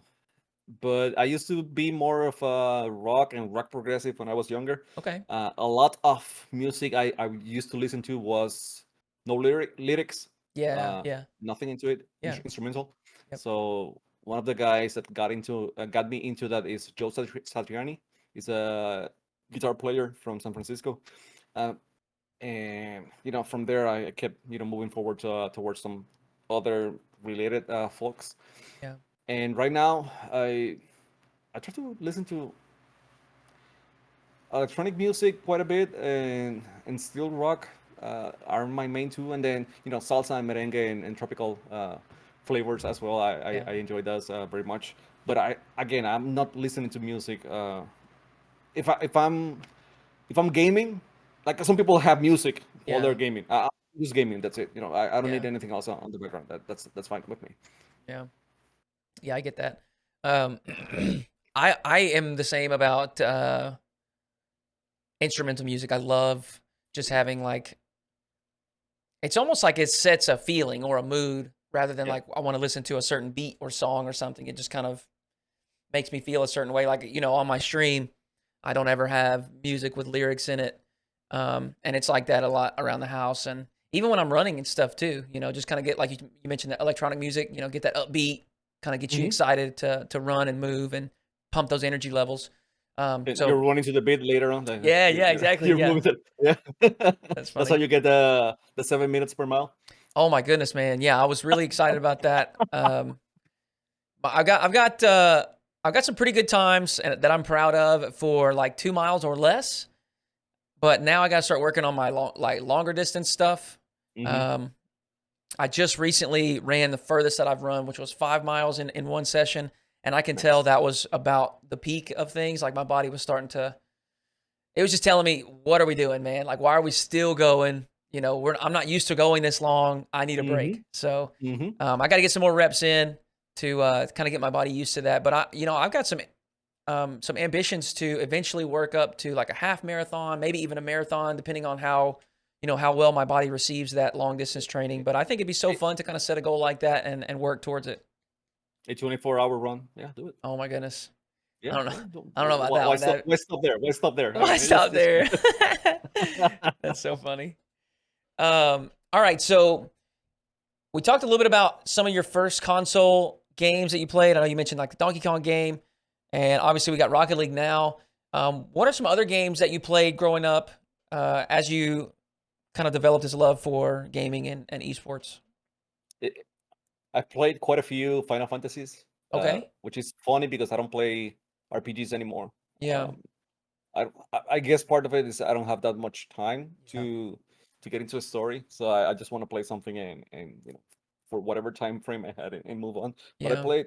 but I used to be more of a rock and rock progressive when I was younger. Okay. A lot of music I used to listen to was no lyrics, Yeah. uh, Yeah. nothing into it, Yeah. instrumental. Yep. So one of the guys that got me into that is Joe Satriani. He's a guitar player from San Francisco. Uh, and from there I kept moving forward towards some other related folks. Yeah. And right now I try to listen to electronic music quite a bit, and still rock are my main two, and then salsa and merengue and tropical flavors as well. Yeah. I enjoy those very much. But I'm not listening to music. If I'm gaming, like some people have music while they're Yeah. gaming. I'm just gaming. That's it. I don't need Yeah. anything else on the background. That's fine with me. Yeah. Yeah, I get that. Um, I am the same about instrumental music. I love just having like it's almost like it sets a feeling or a mood rather than Yeah. like I want to listen to a certain beat or song or something. It just kind of makes me feel a certain way. Like, on my stream, I don't ever have music with lyrics in it. And it's like that a lot around the house. And even when I'm running and stuff too, just kind of get, like you mentioned, the electronic music, get that upbeat, kind of get you Hmm. excited to run and move and pump those energy levels. You're So running to the beat later on. Like, yeah, yeah, exactly. you're Yeah. moving to, yeah. That's That's how funny. you get the 7 minutes per mile. Oh my goodness, man. Yeah. I was really excited about that. But I've got some pretty good times that I'm proud of for like 2 miles or less. But now I got to start working on my longer distance stuff. Hmm. Um, I just recently ran the furthest that I've run, which was 5 miles in one session, and I can tell Nice. that was about the peak of things. Like my body was starting to. It was just telling me, "What are we doing, man? Like, why are we still going? I'm not used to going this long. I need a break." Hmm. So, Hmm. I got to get some more reps in to kind of get my body used to that. But I've got some ambitions to eventually work up to like a half marathon, maybe even a marathon, depending on how well my body receives that long distance training. But I think it'd be so fun to kind of set a goal like that and work towards it. A 24-hour run. Yeah, do it. Oh my goodness. I Yeah, don't know. yeah. I don't know about that Why one. stop? That Why stop there? Why stop there? why stop Just there? That's so funny. All right. So we talked a little bit about some of your first console games that you played. I know you mentioned like the Donkey Kong game, and obviously we got Rocket League now. What are some other games that you played growing up as you kind of developed this love for gaming and esports? it, I played quite a few Final Fantasies, Okay. which is funny because I don't play RPGs anymore. Yeah. Um, I guess part of it is I don't have that much time Yeah. to get into a story, so I just want to play something and for whatever time frame I had and move on. But I Yeah. played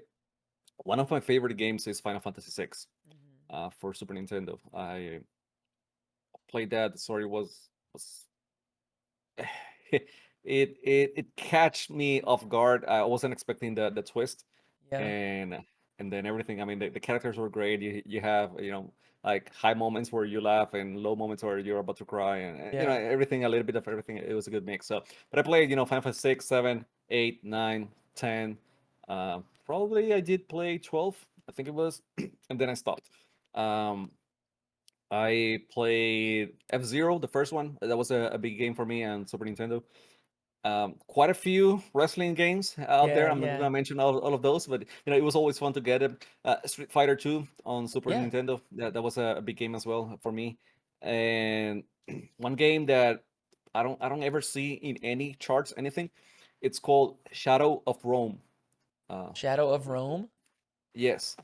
one of my favorite games is Final Fantasy VI Mhm. for Super Nintendo. I played that. The story was it catch me off guard. I wasn't expecting the twist, Yeah. and then everything. I mean, the characters were great. You have like high moments where you laugh and low moments where you're about to cry, and Yeah. everything, a little bit of everything. It was a good mix. So, but I played Final Fantasy 6, 7, 8, 9, 10. Probably I did play 12. I think it was, and then I stopped. Um, I played F-Zero, the first one. That was a big game for me and Super Nintendo. Quite a few wrestling games out there. Yeah. I'm not Yeah. gonna mention all of those, but it was always fun to get it. Street Fighter 2 on Super Yeah. Nintendo. That was a big game as well for me. And one game that I don't ever see in any charts, anything. It's called Shadow of Rome. Uh, Shadow of Rome. yes,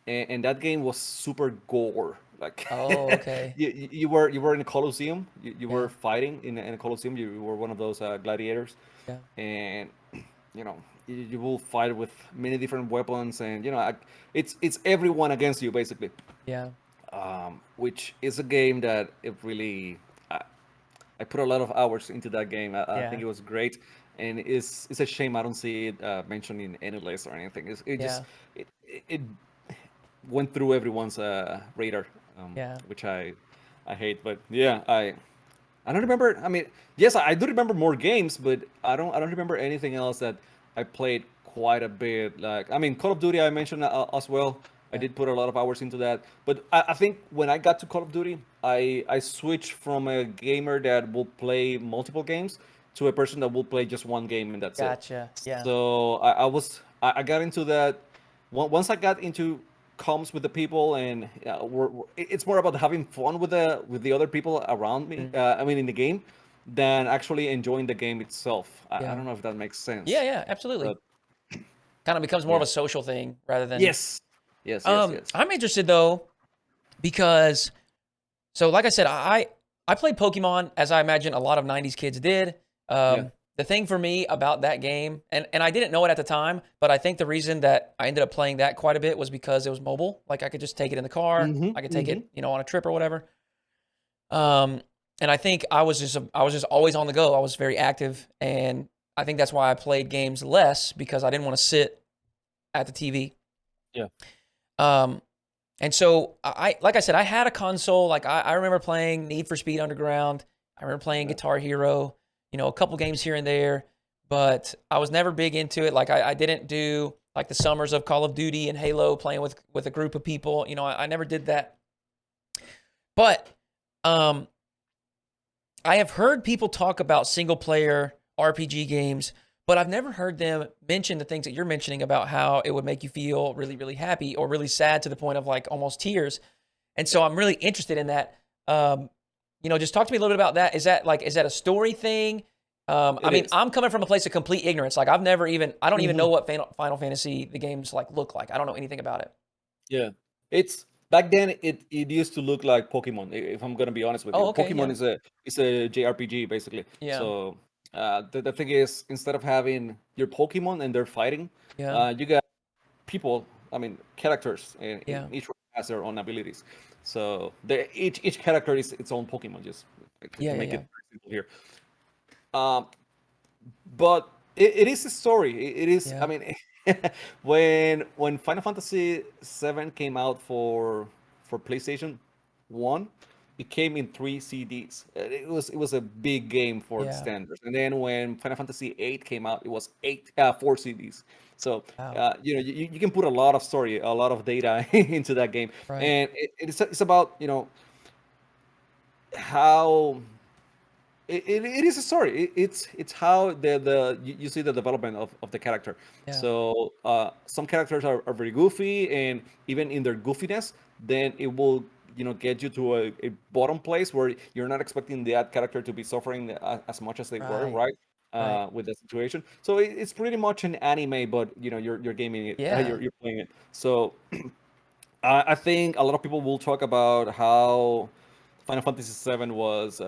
and that game was super gore. Like Oh, okay. you were in a coliseum. You were Yeah. fighting in a coliseum. You were one of those gladiators, Yeah. and you will fight with many different weapons, and it's everyone against you basically. Yeah. Which is a game that it really I put a lot of hours into that game. I think Yeah. it was great, and it's a shame I don't see it mentioned in any list or anything. It just Yeah. it went through everyone's radar, Yeah. which I hate. But yeah, I don't remember. I mean, yes, I do remember more games, but I don't remember anything else that I played quite a bit. Like I mean, Call of Duty I mentioned as well. I Yeah. did put a lot of hours into that. But I think when I got to Call of Duty, I switched from a gamer that will play multiple games to a person that will play just one game and that's it. Gotcha. Yeah. So I got into that. Once I got into comes with the people, and it's more about having fun with the other people around me. Mm. I mean, in the game, than actually enjoying the game itself. I Yeah. don't know if that makes Yeah, sense, yeah, absolutely. but Kind of becomes more of yeah. a social thing rather than. Yes, yes, yes, yes. I'm interested though because so like I said, I played Pokemon as I imagine a lot of 90s kids did. Yeah. The thing for me about that game, and I didn't know it at the time, but I think the reason that I ended up playing that quite a bit was because it was mobile. Like I could just take it in the car, Mm-hmm. I could take Mm-hmm. it, on a trip or whatever. And I think I was just always on the go. I was very active, and I think that's why I played games less because I didn't want to sit at the TV. Yeah. Um, and so like I said, I had a console. Like I remember playing Need for Speed Underground. I remember playing Yeah. Guitar Hero. A couple games here and there, but I was never big into it. Like I didn't do like the summers of Call of Duty and Halo playing with a group of people. I never did that. But um, I have heard people talk about single player RPG games, but I've never heard them mention the things that you're mentioning about how it would make you feel really, really happy or really sad to the point of like almost tears. And so I'm really interested in that. Um, just talk to me a little bit about that. Is that a story thing? I It mean, is. I'm coming from a place of complete ignorance. Like I don't even Mm-hmm. know what Final Fantasy the games like look like. I don't know anything about it. Yeah, it's back then. It used to look like Pokemon. If I'm gonna be honest with Oh, you, okay, Pokemon yeah, is a JRPG basically. yeah, So the thing is, instead of having your Pokemon and they're fighting, yeah, you got people. I mean, characters, and yeah, each one has their own abilities. So each character is its own Pokemon. Just yeah, to yeah, make it yeah, very simple here. Um, but it is a story. It is. I yeah, mean, when Final Fantasy VII came out for PlayStation One, it came in 3 CDs. It was a big game for the yeah. standards. And then when Final Fantasy VIII came out, it was 4 CDs. So Wow. you can put a lot of story, a lot of data into that game, Right. and it's about how it is a story. It's how you see the development of the character. Yeah. So some characters are very goofy, and even in their goofiness, then it will get you to a bottom place where you're not expecting that character to be suffering as much as they were, Right. right? Right. With the situation. So it's pretty much an anime, but you're gaming it, Yeah. you're playing it. So I think a lot of people will talk about how Final Fantasy VII was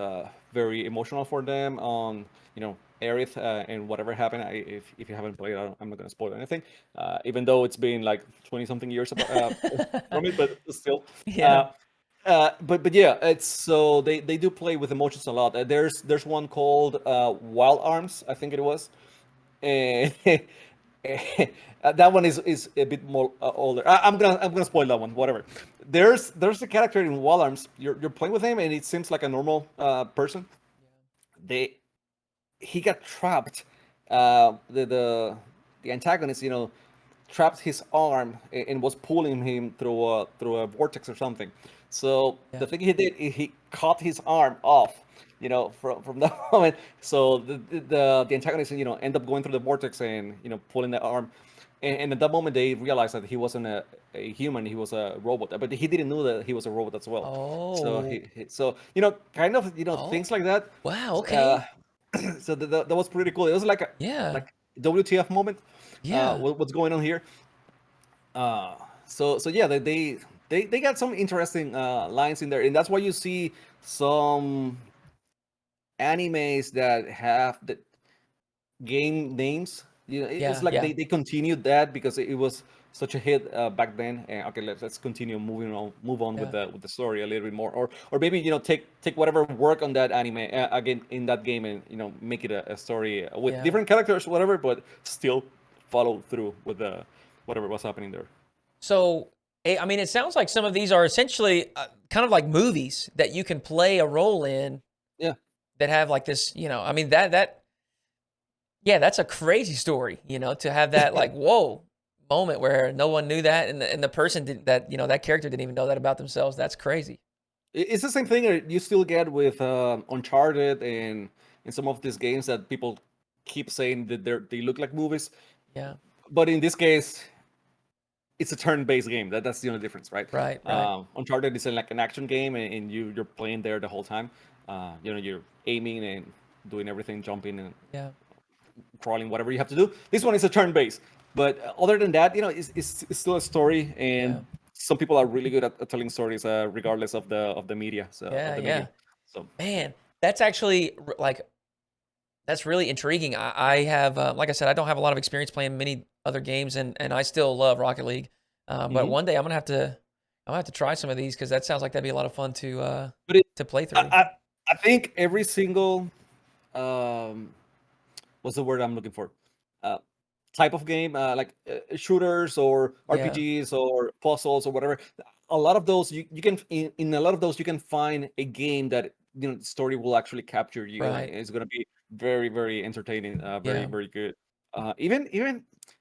very emotional for them on Aerith and whatever happened. If you haven't played, I'm not going to spoil anything, even though it's been like 20 something years from it, but still. Yeah. Uh, but yeah, it's so they do play with emotions a lot. There's one called Wild Arms, I think it was, and that one is a bit more older. I'm gonna spoil that one. Whatever. There's a character in Wall Arms. You're playing with him, and it seems like a normal person. They He got trapped. The antagonist, trapped his arm and was pulling him through a vortex or something. So Yeah. the thing he did, he cut his arm off, from that moment. So the antagonist, end up going through the vortex and pulling the arm. And at that moment, they realized that he wasn't a human; he was a robot. But he didn't know that he was a robot as well. So Oh. so kind of Oh. things like that. Wow. Uh, Okay. so that was pretty cool. It was like a Yeah. like WTF moment. Yeah. What's going on here? Uh, so yeah, they got some interesting lines in there, and that's why you see some animes that have the game names. It's Yeah. like Yeah. they continued that because it was such a hit back then. And okay, let's continue move on Yeah. with the story a little bit more, or maybe take whatever work on that anime again in that game, and make it a story with Yeah. different characters, whatever, but still follow through with the whatever was happening there. So, I mean, it sounds like some of these are essentially kind of like movies that you can play a role in Yeah. that have like this, I mean, yeah, that's a crazy story, to have that like, whoa moment where no one knew that and the person didn't that, that character didn't even know that about themselves. That's crazy. It's the same thing you still get with Uncharted and some of these games that people keep saying that they look like movies, Yeah. but in this case, it's a turn-based game. That's the only difference, right? Right, right. Uncharted is like an action game, and you're playing there the whole time. You're aiming and doing everything, jumping and Yeah. crawling, whatever you have to do. This one is a turn-based, but other than that, it's still a story, Yeah. and some people are really good at telling stories, regardless of the media, Yeah, of the yeah. medium. So Man, that's actually like that's really intriguing. I have, like I said, I don't have a lot of experience playing many other games, and I still love Rocket League. But mhm. one day I'm gonna have to try some of these because that sounds like that'd be a lot of fun But it, to play I, through. I, I think every single um, what's the word I'm looking for? Uh, Type of game, like shooters or Yeah. RPGs or puzzles or whatever. A lot of those you can in a lot of those you can find a game that the story will actually capture you, and Right. it's going to be very very entertaining, very Yeah. very good. Even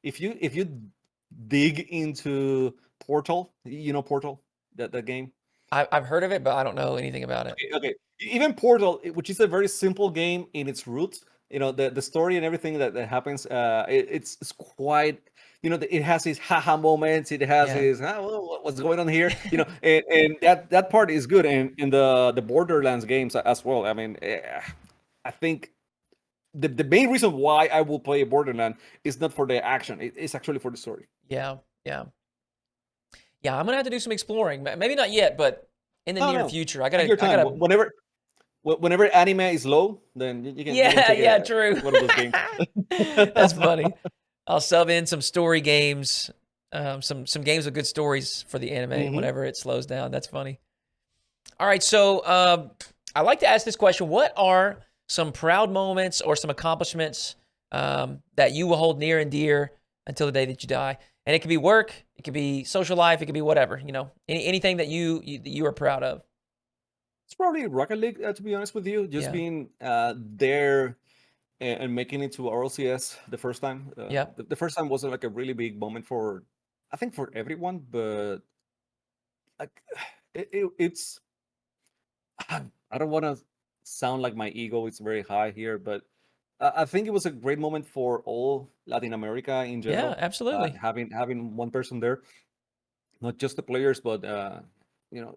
if you dig into Portal, Portal, that game. I've heard of it, but I don't know anything about it. Okay. Even Portal, which is a very simple game in its roots, the story and everything that happens, it's quite, it has these haha moments. It has Yeah. his, what's going on here, and that part is good. And in the Borderlands games as well. I mean, I think the main reason why I will play Borderland is not for the action. It's actually for the story. Yeah. Yeah. Yeah. I'm gonna have to do some exploring. Maybe not yet, but in the No, near no, future, I take gotta. your I time. gotta. Whenever anime is low, then you can Yeah. take Yeah. True. one of those games. That's funny. I'll sub in some story games, some games with good stories for the anime Hmm. whenever it slows down. That's funny. All right, so I like to ask this question: what are some proud moments or some accomplishments that you will hold near and dear until the day that you die? And it could be work, it could be social life, it could be whatever. Anything that you are proud of. It's probably Rocket League, to be honest with you. Just Yeah, being there and making it to RLCS the first time. yeah, The first time was like a really big moment for, I think, for everyone. But like, it's I don't want to sound like my ego is very high here, but I think it was a great moment for all Latin America in yeah. general. Absolutely. Having one person there, not just the players, but you know,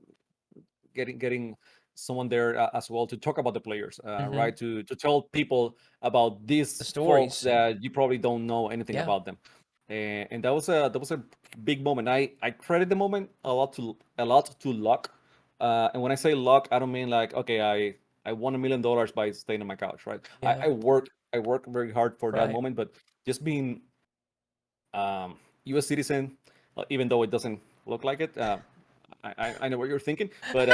getting someone there as well to talk about the players, Hmm. right? To tell people about The these folks stories. that you probably don't know anything Yeah, about them, and that was a big moment. I credit the moment a lot to luck, and when I say luck, I don't mean like, okay, I won $1 million by staying on my couch, right? I, yeah. I work I work very hard for that Right. moment, but just being U.S. citizen, even though it doesn't look like it. I know what you're thinking, but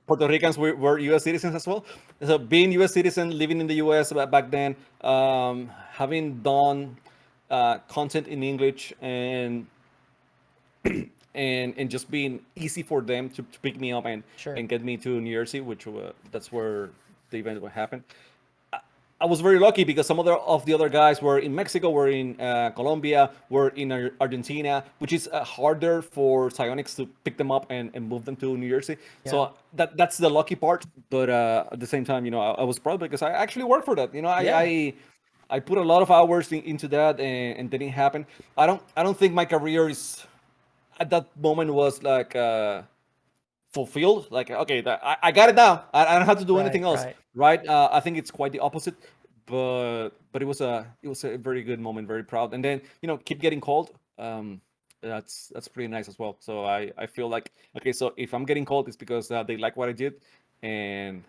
Puerto Ricans were U.S. citizens as well. So being U.S. citizen, living in the U.S. back then, having done content in English, and just being easy for them to pick me up Sure. and get me to New Jersey, which that's where the event would happen. I was very lucky because some of the other guys were in Mexico, were in Colombia, were in Argentina, which is harder for Psionics to pick them up and move them to New Jersey. Yeah. So that's the lucky part. But at the same time, I was proud because I actually worked for that. Yeah. I put a lot of hours into that, and then it happened. I don't think my career is at that moment was like fulfilled. Like, okay, I got it now. I don't have to do Right. anything else, Right. right? I think it's quite the opposite. But it was a very good moment, very proud. And then keep getting called. That's pretty nice as well. So I feel like, okay, so if I'm getting called, it's because they like what I did, and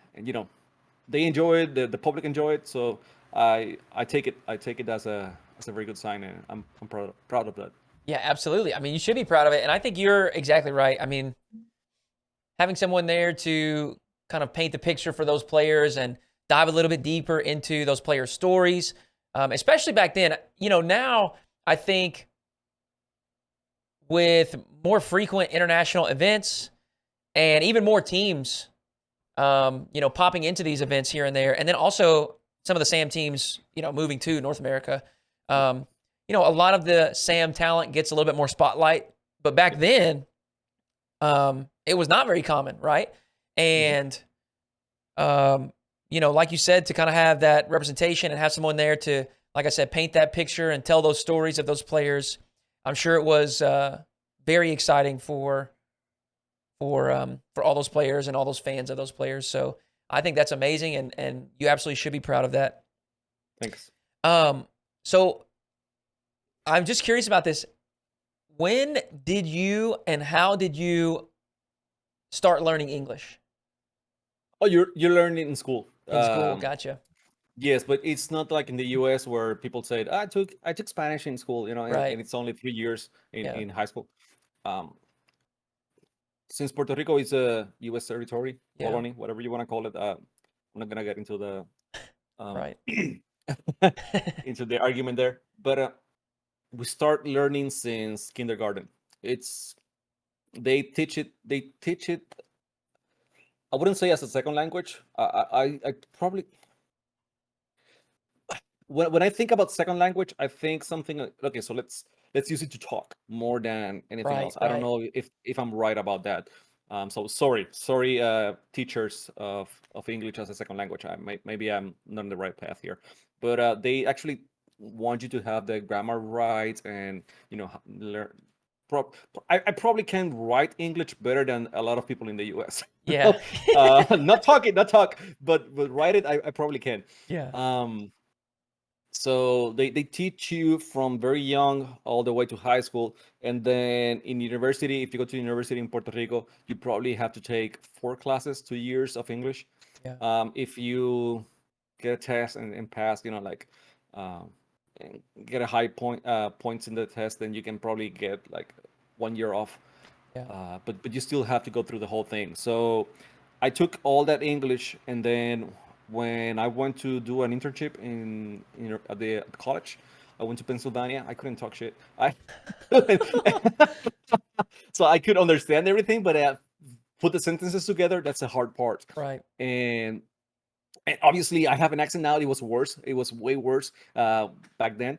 they enjoy it. The public enjoy it. So I take it as a very good sign, and I'm proud of that. Yeah, absolutely. I mean, you should be proud of it. And I think you're exactly right. I mean, having someone there to kind of paint the picture for those players and dive a little bit deeper into those players' stories, especially back then. Now I think with more frequent international events and even more teams, popping into these events here and there, and then also some of the SAM teams, moving to North America. A lot of the SAM talent gets a little bit more spotlight, but back then, it was not very common, right? Mhm. And like you said, to kind of have that representation and have someone there to, like I said, paint that picture and tell those stories of those players. I'm sure it was very exciting for all those players and all those fans of those players. So I think that's amazing, and you absolutely should be proud of that. Thanks. So I'm just curious about this. When did you and how did you start learning English Oh, you're learning in school. in school? Gotcha. Yes, but it's not like in the US where people said, I took Spanish in school, and Right. it's only 3 years in, Yeah. in high school. Um, since Puerto Rico is a US territory, Yeah. colony, whatever you want to call it, I'm not gonna get into the um, Right. into the argument there. But we start learning since kindergarten. It's They teach it. I wouldn't say as a second language. I probably when I think about second language, I think something okay. So let's use it to talk more than anything Right. else. I don't Right. know if I'm right about that. So sorry, teachers of English as a second language. Maybe I'm not on the right path here, but they actually want you to have the grammar right and learn. I probably can write English better than a lot of people in the U.S. Yeah. Not talk, but write it. I probably can. Yeah. Um, so they teach you from very young all the way to high school, and then in university, if you go to university in Puerto Rico, you probably have to take 4 classes, 2 years of English. Yeah. If you get a test and pass, like um, and get a high points in the test, then you can probably get like 1 year off. Yeah. But you still have to go through the whole thing. So I took all that English, and then when I went to do an internship at the college, I went to Pennsylvania. I couldn't talk shit. So I could understand everything, but put the sentences together. That's the hard part. Right. And and obviously I have an accent now. It was worse. It was way worse back then,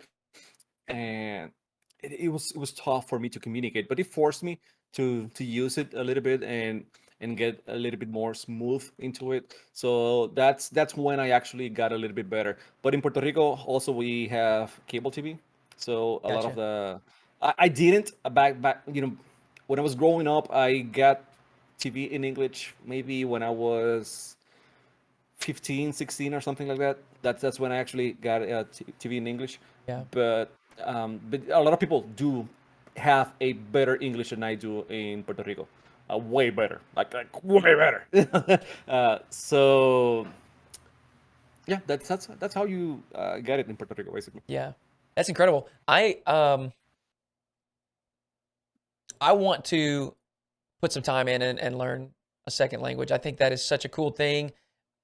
and it was tough for me to communicate, but it forced me to use it a little bit and get a little bit more smooth into it. So that's when I actually got a little bit better. But in Puerto Rico also we have cable TV, so a lot of Gotcha. I didn't back when I was growing up. I got TV in English maybe when I was 15, 16, or something like that. That's when I actually got TV in English. Yeah. But a lot of people do have a better English than I do in Puerto Rico. Way better, like way better. So yeah, that's how you get it in Puerto Rico, basically. Yeah. That's incredible. I want to put some time in and learn a second language. I think that is such a cool thing.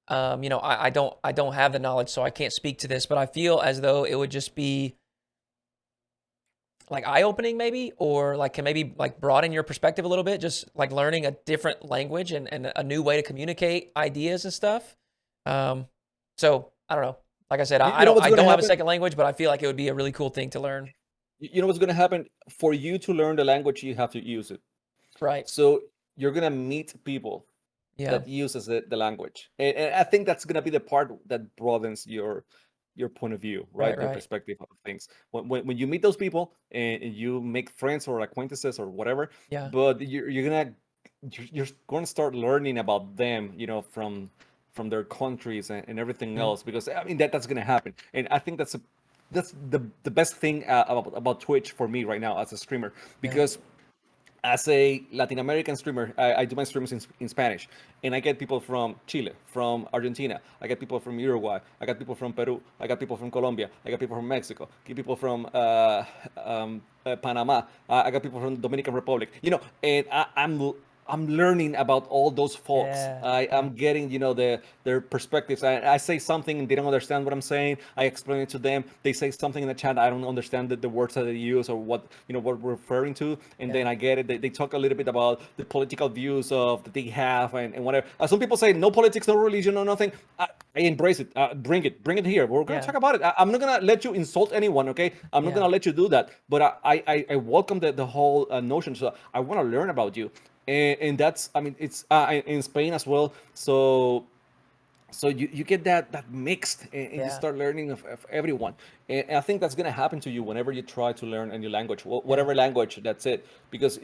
I don't have the knowledge, so I can't speak to this, but I feel as though it would just be like eye opening, maybe, or like can maybe like broaden your perspective a little bit, just like learning a different language and a new way to communicate ideas and stuff. Um, so I don't know. Like I said, You, I you know don't what's I gonna don't have a happen? second language, but I feel like it would be a really cool thing to learn. You know what's gonna happen? For you to learn the language, you have to use it. Right. So you're gonna meet people Yeah. that uses the language, and I think that's gonna be the part that broadens your point of view, Right. right? Your Right. perspective of things. When you meet those people and you make friends or acquaintances or whatever, Yeah. but you're going to start learning about them, from their countries and everything Mm. else, because I mean that's gonna happen, and I think that's the best thing about Twitch for me right now as a streamer, Yeah. because as a Latin American streamer, I do my streams in Spanish, and I get people from Chile, from Argentina, I get people from Uruguay, I got people from Peru, I got people from Colombia, I got people from Mexico, I get people from Panama, I got people from Dominican Republic, and I'm learning about all those folks. Yeah. I Yeah. am getting, their perspectives. I say something and they don't understand what I'm saying. I explain it to them. They say something in the chat. I don't understand the words that they use or what we're referring to. And Yeah. then I get it. They talk a little bit about the political views that they have and whatever. Some people say no politics, no religion, no nothing. I embrace it. Bring it here. We're gonna Yeah. talk about it. I'm not gonna let you insult anyone. Okay, I'm not Yeah. gonna let you do that. But I welcome the whole notion. So I want to learn about you, and that's, I mean, it's in Spain as well. So so you get that mixed, and you Yeah. start learning of everyone. And I think that's going to happen to you whenever you try to learn a new language, Yeah. whatever language. That's it. Because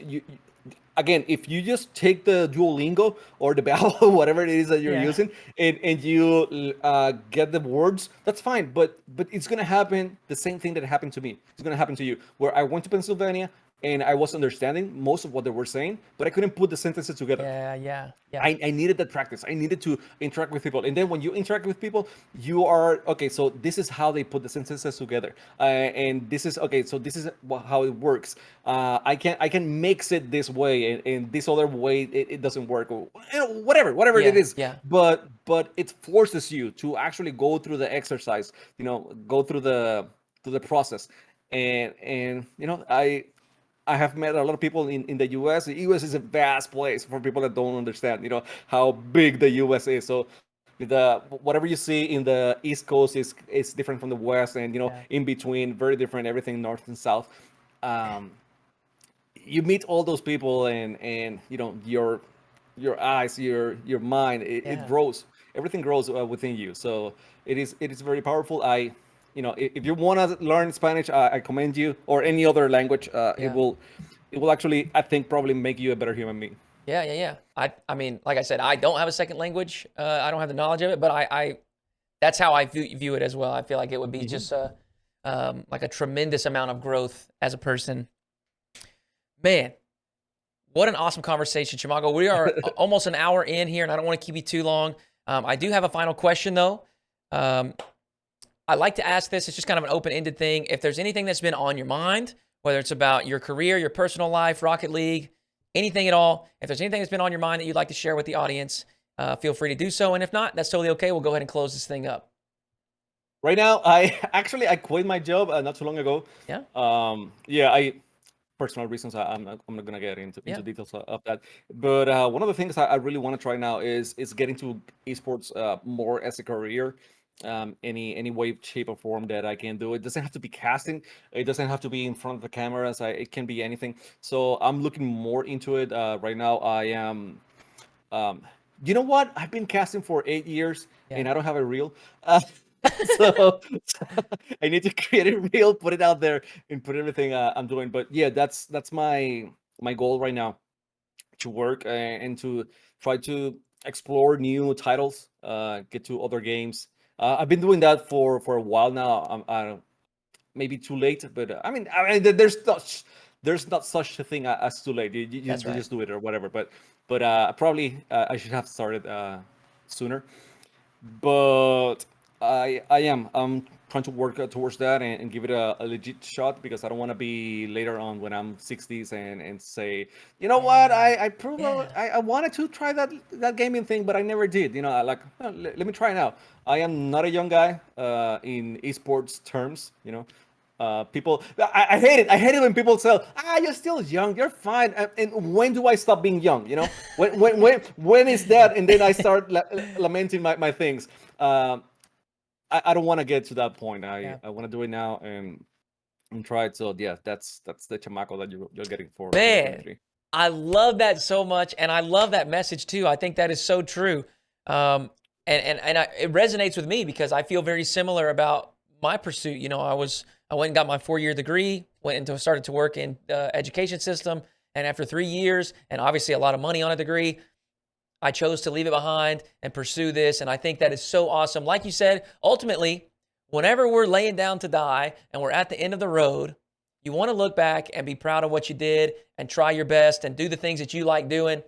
again, if you just take the Duolingo or the Babbel, whatever it is that you're Yeah. using, and you get the words, that's fine. But it's going to happen the same thing that happened to me. It's going to happen to you, where I went to Pennsylvania and I was understanding most of what they were saying, but I couldn't put the sentences together. Yeah. Yeah. Yeah. I needed that practice. I needed to interact with people. And then when you interact with people, you are, okay, so this is how they put the sentences together. And this is, okay, so this is how it works. I can mix it this way, and this other way, it doesn't work. Or, whatever it Yeah. is. Yeah. But it forces you to actually go through the exercise, go through the process. And I have met a lot of people in the US. The US is a vast place for people that don't understand, how big the US is. So the whatever you see in the East Coast is different from the West, and Yeah. in between, very different. Everything north and south. Um, you meet all those people, and your eyes, your mind, it Yeah. grows. Everything grows within you. So it is very powerful. If you want to learn Spanish, I commend you, or any other language. Yeah. It will actually, I think, probably make you a better human being. Yeah, yeah, yeah. I mean, like I said, I don't have a second language. I don't have the knowledge of it, but I that's how I view it as well. I feel like it would be Hmm. just like a tremendous amount of growth as a person. Man, what an awesome conversation, Chamako. We are almost an hour in here, and I don't want to keep you too long. I do have a final question though. Um, I like to ask this. It's just kind of an open-ended thing. If there's anything that's been on your mind, whether it's about your career, your personal life, Rocket League, anything at all, if there's anything that's been on your mind that you'd like to share with the audience, feel free to do so. And if not, that's totally okay. We'll go ahead and close this thing up. Right now, I quit my job not too long ago. Yeah, Yeah, I personal reasons. I'm not gonna get into yeah, details of that. But one of the things I really want to try now is get into esports more as a career. Any way, shape, or form that I can do. It doesn't have to be casting. It doesn't have to be in front of the cameras. It can be anything. So I'm looking more into it right now. I am. Um, you know what? I've been casting for 8 years, yeah. and I don't have a reel. So I need to create a reel, put it out there, and put everything I'm doing. But yeah, that's my goal right now, to work and to try to explore new titles, get to other games. I've been doing that for a while now. I don't, maybe too late, but I mean, there's not such a thing as too late. That's You right. just do it or whatever. But probably I should have started sooner. But I'm trying to work towards that, and give it a legit shot, because I don't want to be later on when I'm 60s and say, you know what, Yeah, I prove yeah. I wanted to try that gaming thing, but I never did. I like, "Oh, let me try now." I am not a young guy in esports terms. People, I hate it. I hate it when people say, you're still young, you're fine. And when do I stop being young? When is that? And then I start lamenting my things. Um, I don't want to get to that point. I, Yeah. I want to do it now, and try it. So yeah, that's the Chamako that you're getting for Man, 2023. I love that so much, and I love that message too. I think that is so true, it resonates with me because I feel very similar about my pursuit. I went and got my 4-year degree, started to work in the education system, and after 3 years, and obviously a lot of money on a degree, I chose to leave it behind and pursue this. And I think that is so awesome. Like you said, ultimately, whenever we're laying down to die and we're at the end of the road, you want to look back and be proud of what you did and try your best and do the things that you like doing.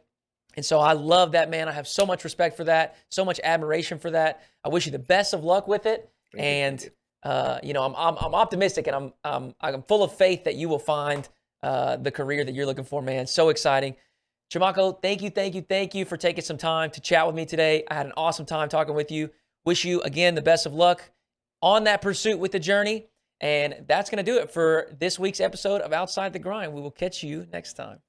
And so I love that, man. I have so much respect for that, so much admiration for that. I wish you the best of luck with it. Thank you, thank And you. I'm optimistic, and I'm full of faith that you will find the career that you're looking for, man. So exciting. Chamako, thank you for taking some time to chat with me today. I had an awesome time talking with you. Wish you, again, the best of luck on that pursuit with the journey. And that's going to do it for this week's episode of Outside the Grind. We will catch you next time.